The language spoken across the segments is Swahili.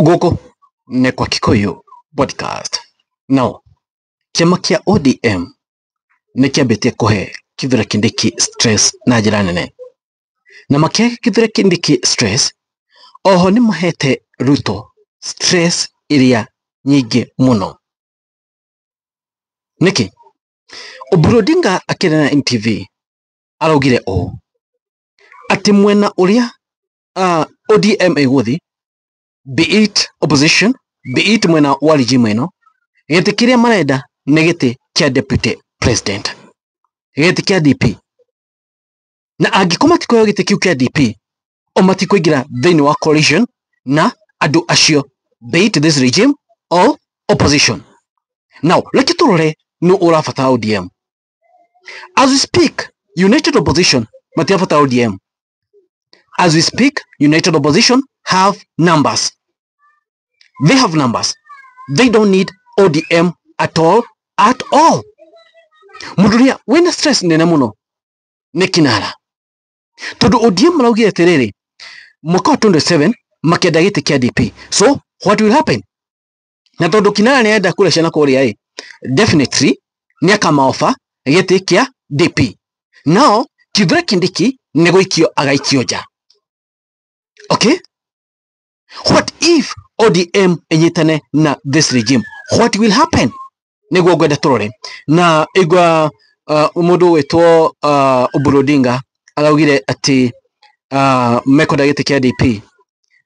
Goko ne kwa Kikuyu podcast. No, kiama kia ODM ne kiambitie kuhe Kithure Kindiki stress na njira nene. Na makia Kithure Kindiki stress, oho ni mahete Ruto stress iria nyingi muno. Niki, Oburu Odinga akire na NTV araugire o ati mwena uria ODM eguthi, be it opposition, be it mwena wa regime ino, giti kiria marenda ni giti kia deputy president, giti kia DP. Na angikoma tikoyo giti kiu kia DP, o matikuingira thiini wa coalition na andu acio, be it this regime or opposition. Now, leki turore no urafata ODM. As we speak, United Opposition matiafata ODM. As we speak, United Opposition have numbers. They have numbers. They don't need ODM at all. At all. Muduria, wena stress nene muno ne Kinara. Todo ODM malaugire terere. Mwaka wa 27 makenda giti kia DP. So, what will happen? Na todo Kinara ni aenda kule shana kori yae. Definitely, ni akama offer giti kia DP. Now, Kithure Kindiki negoikio agaikio ja. Okay? What if ODM enyitane na this regime? What will happen? Nego gweda turore. Na igwa umudu wetuo Oburu Odinga alaugire ati mekoda giti kia DP.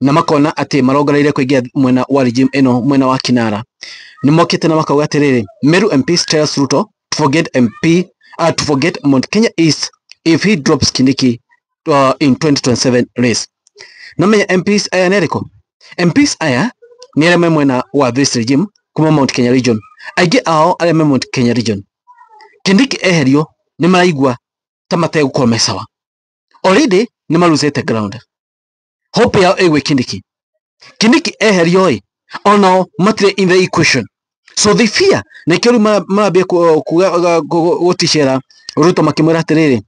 Na makona ati marogaraire kuingia mwena wa regime eno mwena wa Kinara. Ni mokite na makauga atiriri, Meru MP tells Ruto to forget Mount Kenya East if he drops Kindiki in 2027 race. Na menya MPs aya neriko. MPs aya ni areme mwena wa this regime kuma Mount Kenya region. Aige ao areme Mount Kenya region. Kindiki eherio ni maraigua tamate gukoma sawa. Already ni maruzete ground. Hope yao ewe Kindiki. Kindiki eherio ono matire in the equation. So they fear na kiori marabia gutishera Ruto makimwira atiriri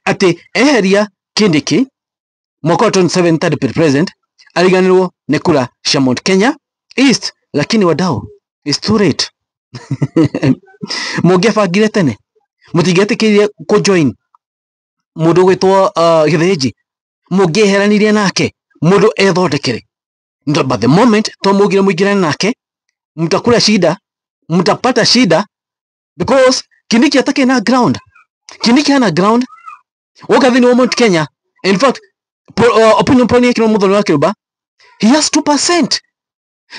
ati eheria Kindiki mwaka wa 27 third president aliganirwo ne kura sha Mount Kenya East, lakini wadau is too late. Mugefagire tene mutigetikirie ku join mundu gwitwo Githiji, mugeheranirie nake mundu ethondekere. But the moment to mugire muigirane nake mtakula shida, mtapata shida, because Kindiki atake na ground. Kindiki hana ground. Wakathini wa Mount Kenya, in fact opinion polling yake mudhoni wake uba, he has 2%.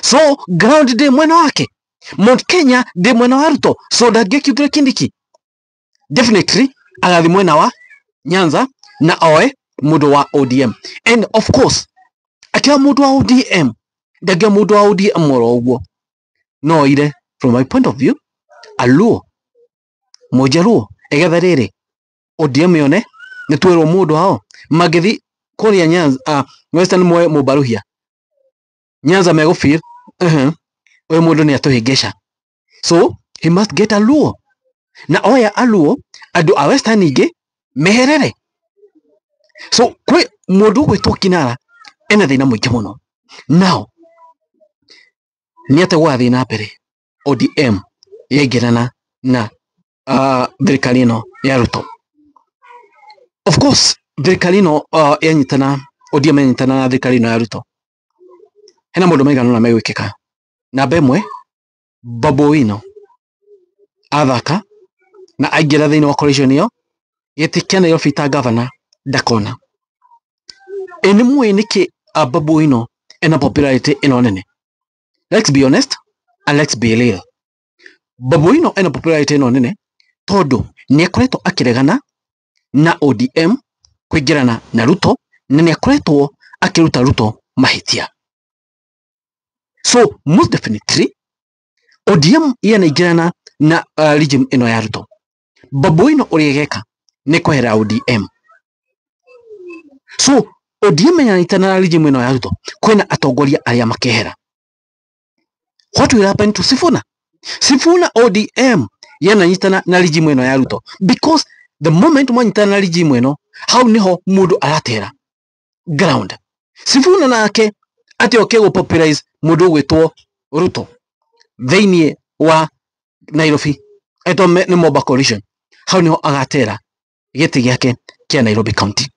So ground de mwena wake, Mount Kenya de mwena wa Ruto. So that get Kithure Kindiki definitely agathi mwena wa Nyanza na oe mudu wa ODM. And of course akia mudu wa ODM dagia mudu wa ODM moro uguo. No ire, from my point of view, Aluo Mojaluo egathariri ODM yone ni twero mudu hao magethi koria Nyanza Western moe mubaruhia Nyanza megofeel oe mudu ni atuhigesha. So he must get Aluo. Na oya Aluo adu a Western ige meherere. So kwe mudu gwetu Kinara ena thina mwingi muno. Now niate gwathi na mbere ODM yegerana na thirikari ino ya Ruto. Of course thirikari ino yanyitana, ODM yanyitana na thirikari ino ya Ruto. Hena mundu maigana na megwikika. Namba imwe, Babu Owino athaka na aingira thiini wa coalition iyo gitikia Nairobi ta governor ndakona. Eni mwe niki Babu Owino ena popularity ino nene. Let's be honest and let's be real. Babu Owino ena popularity ino nene todo ni akoretwo akiregana na ODM kuingirana na Ruto, na ni akoretwo akiruta Ruto mahitia. So most definitely ODM yana igirana na regime ino ya Ruto. Babu Owino urigeka ni kwehera ODM. So ODM yana itana na regime ino ya Ruto, kwena atongoria aria makehera. What will happen to Sifuna? Sifuna ODM yana nyitana na regime ino ya Ruto, because the moment mwanyitana na regime ino, how niho mudu aratera ground. Sifuna nake ati okego popularize mundu gwitwo Ruto theinie wa Nairobi eto ni Moba Coalition hau niho agatera giti giake kia Nairobi County.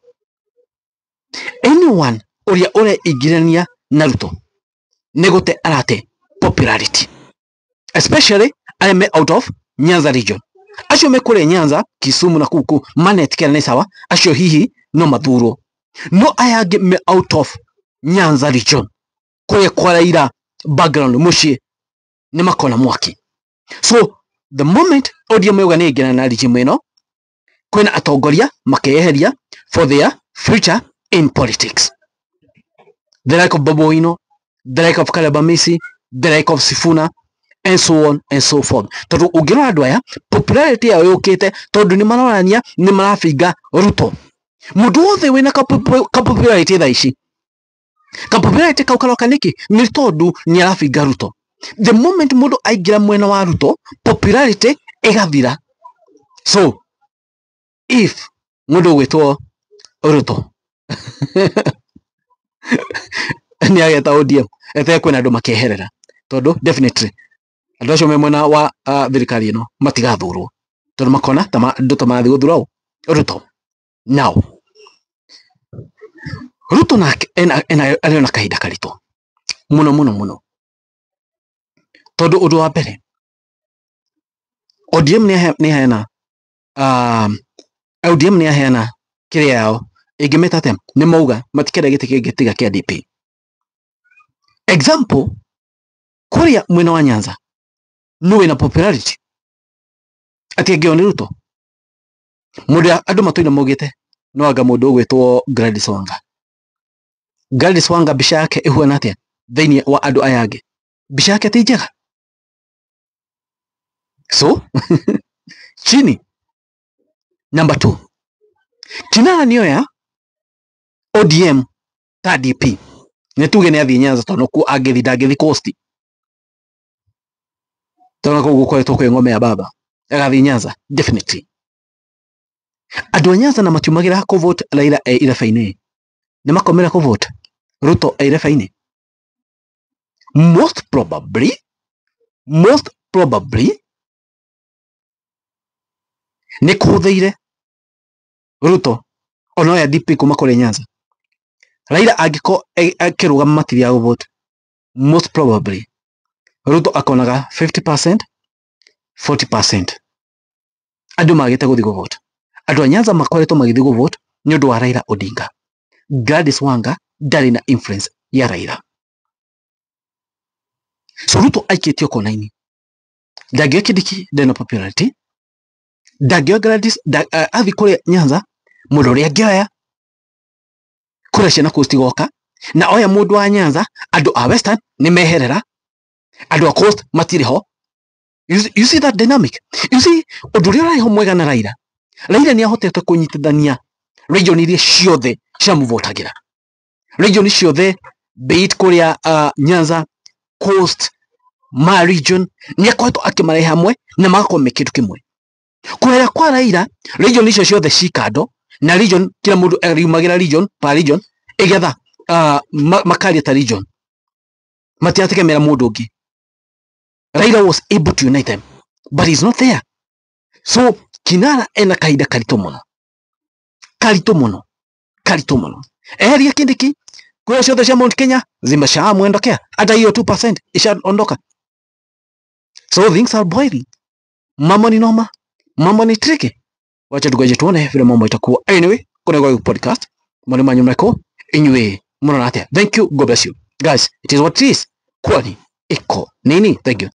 Anyone uria ingirania na Ruto negote arate popularity, especially areme out of Nyanza region. Acio mekure Nyanza, Kisumu na kuku manet kera ni sawa, acio hihi no mathuro. No ayage me out of Nyanza region kure kwa Raila background mushi ni makona mwaki. So the moment ODM yoga ni igena na region ino kwena atongoria makeheria for their future in politics. The like of Babu Owino, the like of Caleb Amisi, the like of Sifuna, and so on and so forth. Tondu ungirora andu aya popularity yao yukite tondu ni marorania ni marafinga Ruto. Mundu wothe wina ka popularity tha ici, ka popularity kau karoka niki ni tondu ni arafinga Ruto. The moment mundu aingira mwena wa Ruto, popularity igathira. So if mundu gwitwo Ruto ni ageta ODM ete kwena andu makeherera tondu definitely andu acio me mwena wa thirikari ino matigathurwo tondu makona andu ta mathi guthura Ruto. Now Ruto na ariona kahinda karito muno tondu undu wa mbere ODM ni hena ODM ni hena kiria yao ingimeta tem ni mauga matikenda giti kingitiga kia DP. Example, kuria mwena wa Nyanza no wina popularity ati angioni Ruto mundu andu matoina mugite no anga mundu gwitwo Gladys Wanga. Gladys Wanga bica yake ihuana atia theinie wa andu aya angi, bica yake ti njega. So chini. Number 2, Kinara nioya ODM ta DP netuge ni athi Nyanza tondu ku angithi ndangithi coast tondu kugu kwetu kwe ngome ya baba agathi Nyanza definitely. Andu Nyanza na matiumagira ku vote Raila irefaine ni makomera ku vote Ruto irefaine. Most probably ni kuhuthiire Ruto ono ya DP kuma kure Nyanza. Raila agiko akirugama matiria go vote, most probably Ruto akonaga 50%, 40%. Andu magite guthi go vote. Andu Nyanza makoretwo magithi go vote ni undu wa Raila Odinga. Gladys Wanga ndari na influence ya Raila. So Ruto aikitio konaini. Ndagio Kidiki ndena popularity. Ndagio Gladys athi kure Nyanza mundu ria ngioya kura ciana coast goka na oya mundu wa Nyanza andu a Western ni meherera andu a coast matiriho. You see that dynamic? You see undu ria rai ho mwega na Raila ni ahotete kunyitithania region iria ciothe cia muvotagira. Region ciothe be it kuria Nyanza coast ma region ni akoretwo akimarehe hamwe na magakorwo kindu kimwe. Kurera kwa Raila region icio ciothe cikando na region kila mundu ariumagira region pa region igetha makaria ta region matiatekemera mundu ungi. Raila was able to unite them but he's not there. So Kinara ena kahinda karito muno eheria Kindiki kwa ciothe cia Mount Kenya zimesha mwendokea hata hiyo 2% ishaondoka. So things are boiling. Mambo ni noma, mambo ni tricky. Wacha tugoje tuone vile mambo itakuwa. Anyway, kuna kwa podcast mwani manyu mnako inywe mwana atia. Thank you, God bless you guys. It is what it is. Kwani iko nini? Thank you.